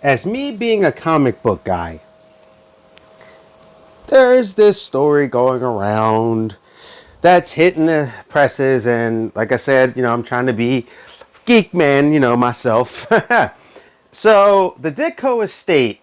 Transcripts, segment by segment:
as me being a comic book guy, there's this story going around that's hitting the presses, and like I said, I'm trying to be geek man, myself. So the Ditko estate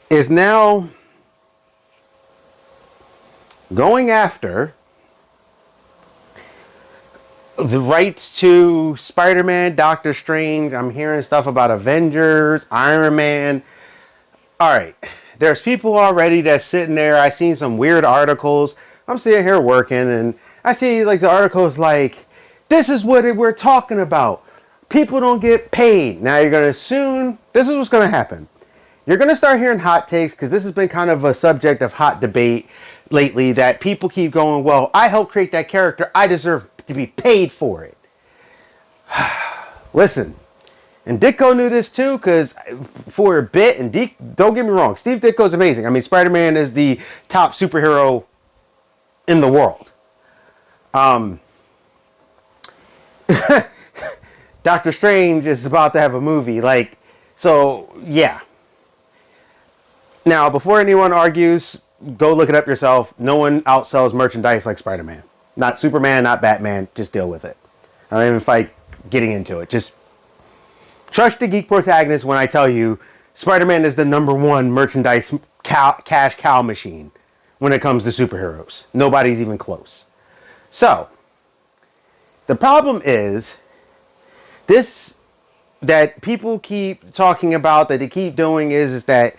is now going after the rights to Spider-Man, Doctor Strange. I'm hearing stuff about Avengers, Iron Man. All right, there's people already that's sitting there. I seen some weird articles. I'm sitting here working, and I see like the articles like, this is what we're talking about. People don't get paid. Now you're gonna assume this is what's gonna happen. You're gonna start hearing hot takes, because this has been kind of a subject of hot debate lately, that people keep going, well, I helped create that character, I deserve to be paid for it. Listen, and Ditko knew this too, because for a bit, and don't get me wrong, Steve Ditko is amazing. I mean, Spider-Man is the top superhero in the world. Doctor Strange is about to have a movie, so yeah. Now, before anyone argues, go look it up yourself. No one outsells merchandise like Spider-Man. Not Superman, not Batman. Just deal with it. I don't even fight getting into it. Just trust the geek protagonist when I tell you Spider-Man is the #1 merchandise cash cow machine when it comes to superheroes. Nobody's even close. So, the problem is this that people keep talking about, that they keep doing, is that,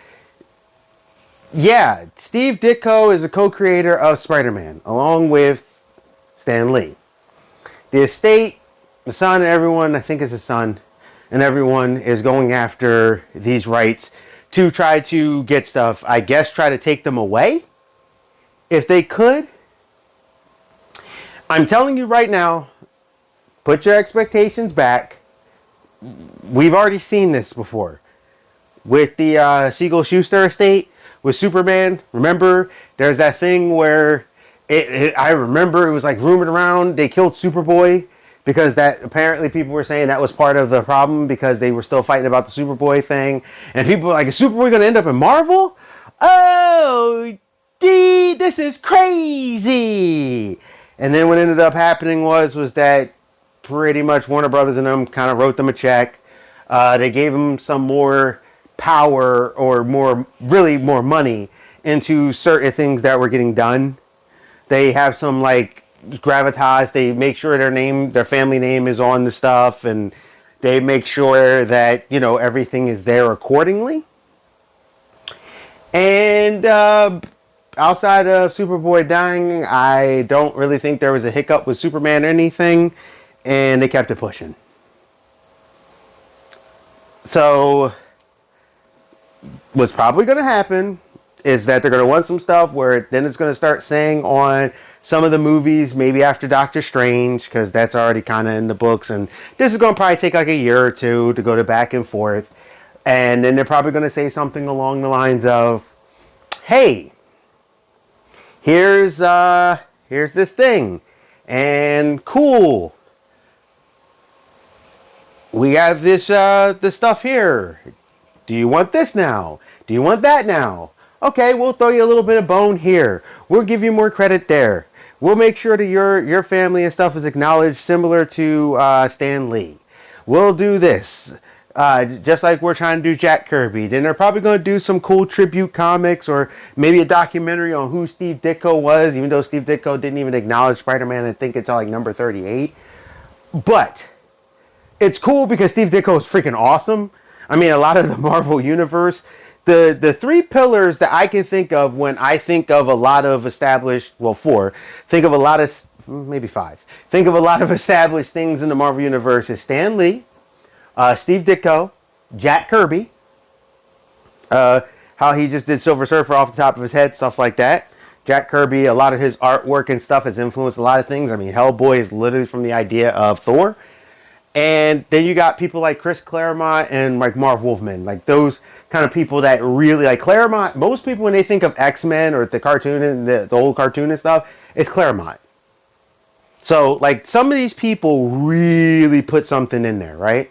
yeah, Steve Ditko is a co-creator of Spider-Man, along with Stan Lee. The estate, the son, and everyone, I think it's his son, and everyone is going after these rights to try to get stuff, I guess, try to take them away, if they could. I'm telling you right now, put your expectations back. We've already seen this before. With the Siegel-Schuster estate, with Superman, remember, there's that thing where I remember it was like rumored around they killed Superboy, because that apparently people were saying that was part of the problem, because they were still fighting about the Superboy thing, and people were like, is Superboy going to end up in Marvel? Oh, this is crazy. And then what ended up happening was that pretty much Warner Brothers and them kind of wrote them a check. They gave them some more power, or more money into certain things that were getting done. They have some gravitas. They make sure their family name is on the stuff, and they make sure that everything is there accordingly. And outside of Superboy dying, I don't really think there was a hiccup with Superman or anything, and they kept it pushing. So what's probably going to happen is that they're going to want some stuff where then it's going to start saying on some of the movies, maybe after Doctor Strange, because that's already kind of in the books, and this is going to probably take like a year or two to go to back and forth. And then they're probably going to say something along the lines of, hey, here's this thing, and cool, we have this stuff here. Do you want this now? Do you want that now? Okay, we'll throw you a little bit of bone here. We'll give you more credit there. We'll make sure that your family and stuff is acknowledged, similar to Stan Lee. We'll do this. Just like we're trying to do Jack Kirby. Then they're probably going to do some cool tribute comics, or maybe a documentary on who Steve Ditko was, even though Steve Ditko didn't even acknowledge Spider-Man, I think, until like number 38. But it's cool because Steve Ditko is freaking awesome. I mean, a lot of the Marvel Universe, the three pillars that I can think of when I think of a lot of established, well, four, think of a lot of, maybe five, think of a lot of established things in the Marvel Universe is Stan Lee, Steve Ditko, Jack Kirby, how he just did Silver Surfer off the top of his head, stuff like that. Jack Kirby, a lot of his artwork and stuff has influenced a lot of things. I mean, Hellboy is literally from the idea of Thor. And then you got people like Chris Claremont and like Marv Wolfman, like those kind of people that really like Claremont. Most people, when they think of X-Men or the cartoon and the old cartoon and stuff, it's Claremont. So like some of these people really put something in there, right?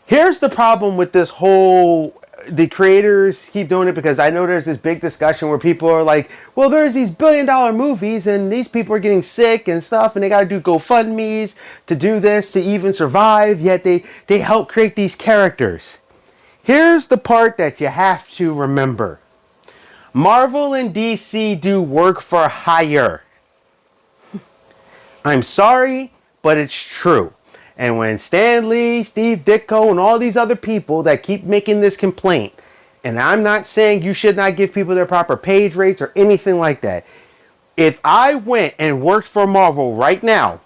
Here's the problem with this whole, the creators keep doing it, because I know there's this big discussion where people are like, well, there's these billion-dollar movies and these people are getting sick and stuff and they got to do GoFundMes to do this to even survive, yet they help create these characters. Here's the part that you have to remember. Marvel and DC do work for hire. I'm sorry, but it's true. And when Stan Lee, Steve Ditko, and all these other people that keep making this complaint, and I'm not saying you should not give people their proper page rates or anything like that. If I went and worked for Marvel right now,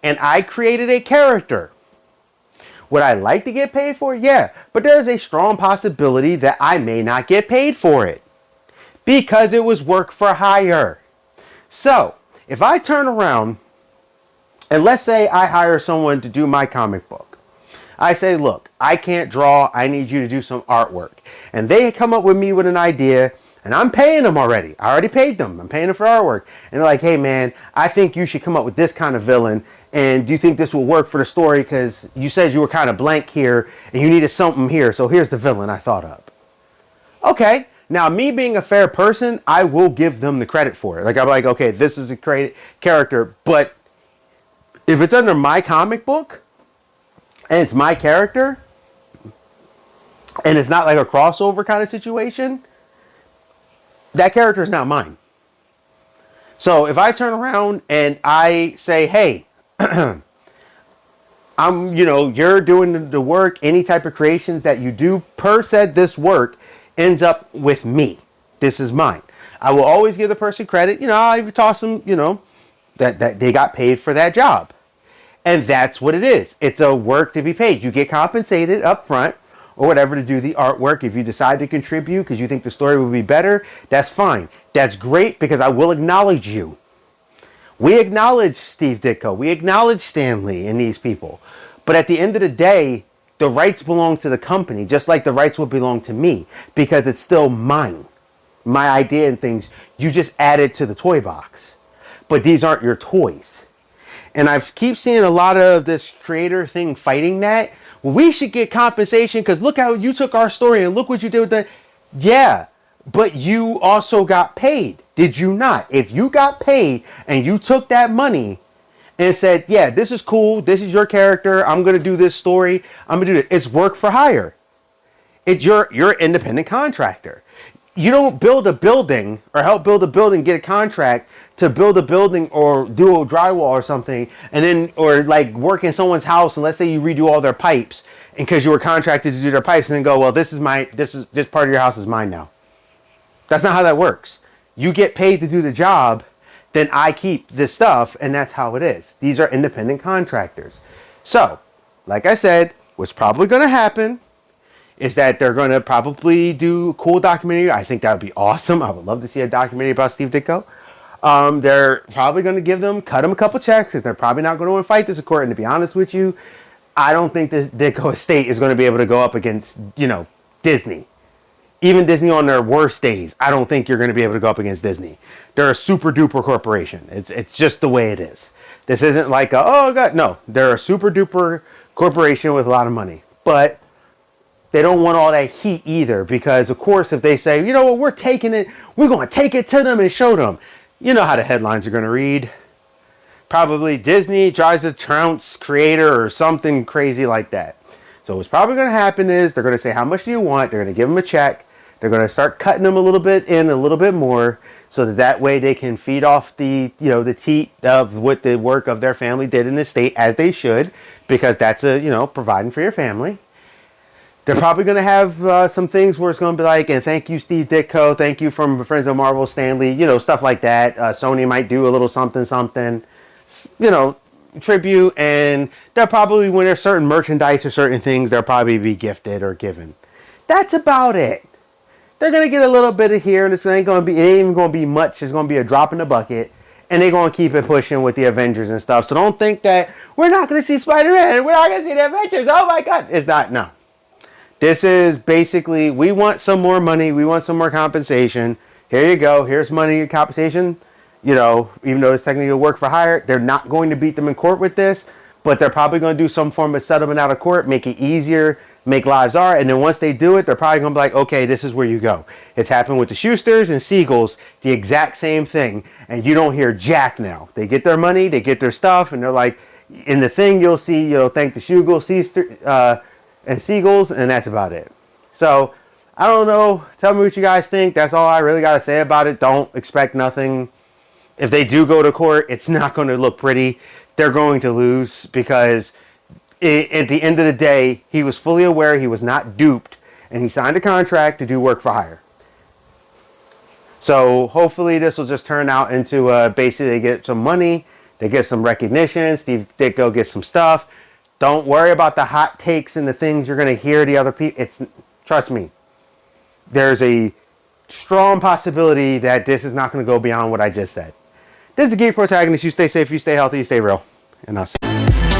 and I created a character, would I like to get paid for it? Yeah, but there's a strong possibility that I may not get paid for it, because it was work for hire. So, if I turn around, and let's say I hire someone to do my comic book. I say, look, I can't draw. I need you to do some artwork. And they come up with me with an idea, and I'm paying them already. I already paid them. I'm paying them for artwork. And they're like, hey, man, I think you should come up with this kind of villain. And do you think this will work for the story? Because you said you were kind of blank here, and you needed something here. So here's the villain I thought up. Okay. Now, me being a fair person, I will give them the credit for it. Like, I'm like, okay, this is a great character, but if it's under my comic book and it's my character and it's not like a crossover kind of situation, that character is not mine. So if I turn around and I say, hey, you're doing the work, any type of creations that you do per said this work ends up with me. This is mine. I will always give the person credit. I even toss them, that they got paid for that job. And that's what it is. It's a work to be paid. You get compensated up front or whatever to do the artwork. If you decide to contribute because you think the story will be better, that's fine. That's great, because I will acknowledge you. We acknowledge Steve Ditko. We acknowledge Stan Lee and these people. But at the end of the day, the rights belong to the company, just like the rights will belong to me, because it's still mine. My idea and things, you just added to the toy box. But these aren't your toys. And I keep seeing a lot of this creator thing fighting that. Well, we should get compensation because look how you took our story and look what you did with that. Yeah, but you also got paid. Did you not? If you got paid and you took that money and said, yeah, this is cool. This is your character. I'm going to do this story. I'm going to do it. It's work for hire. You're an independent contractor. You don't build a building or help build a building, get a contract to build a building or do a drywall or something, and then, or like work in someone's house, and let's say you redo all their pipes, and because you were contracted to do their pipes, and then go, well, this part of your house is mine now. That's not how that works. You get paid to do the job, then I keep this stuff, and that's how it is. These are independent contractors. So, like I said, what's probably going to happen is that they're going to probably do a cool documentary. I think that would be awesome. I would love to see a documentary about Steve Ditko. They're probably going to cut them a couple checks, because they're probably not going to want to fight this court. And to be honest with you, I don't think this Ditko estate is going to be able to go up against, Disney. Even Disney on their worst days, I don't think you're going to be able to go up against Disney. They're a super duper corporation. It's just the way it is. This isn't like no, they're a super duper corporation with a lot of money. But they don't want all that heat either, because of course if they say, we're taking it, we're going to take it to them and show them. You know how the headlines are going to read. Probably Disney tries to trounce creator or something crazy like that. So what's probably going to happen is they're going to say, how much do you want? They're going to give them a check. They're going to start cutting them a little bit more, so that way they can feed off the teat of what the work of their family did in the state, as they should, because that's providing for your family. They're probably going to have some things where it's going to be like, and thank you, Steve Ditko. Thank you from Friends of Marvel, Stan Lee, stuff like that. Sony might do a little something, tribute. And they'll probably, when there's certain merchandise or certain things, they'll probably be gifted or given. That's about it. They're going to get a little bit of here, and it ain't even going to be much. It's going to be a drop in the bucket. And they're going to keep it pushing with the Avengers and stuff. So don't think that we're not going to see Spider-Man and we're not going to see the Avengers. Oh my God. It's not, no. This is basically, we want some more money. We want some more compensation. Here you go. Here's money and compensation. Even though it's technically a work for hire, they're not going to beat them in court with this. but they're probably going to do some form of settlement out of court, make it easier, make lives hard. And then once they do it, they're probably going to be like, okay, this is where you go. It's happened with the Schusters and Siegels, the exact same thing. And you don't hear jack now. They get their money, they get their stuff, and they're like, in the thing you'll see, thank the Schugel, and Siegels, and that's about it. So, I don't know. Tell me what you guys think. That's all I really got to say about it. Don't expect nothing. If they do go to court, it's not going to look pretty. They're going to lose because at the end of the day, he was fully aware he was not duped, and he signed a contract to do work for hire. So hopefully this will just turn out into basically they get some money, they get some recognition, Steve Ditko gets some stuff. Don't worry about the hot takes and the things you're going to hear the other people. Trust me, there's a strong possibility that this is not going to go beyond what I just said. This is the Geek Protagonist. You stay safe, you stay healthy, you stay real. And I'll see you.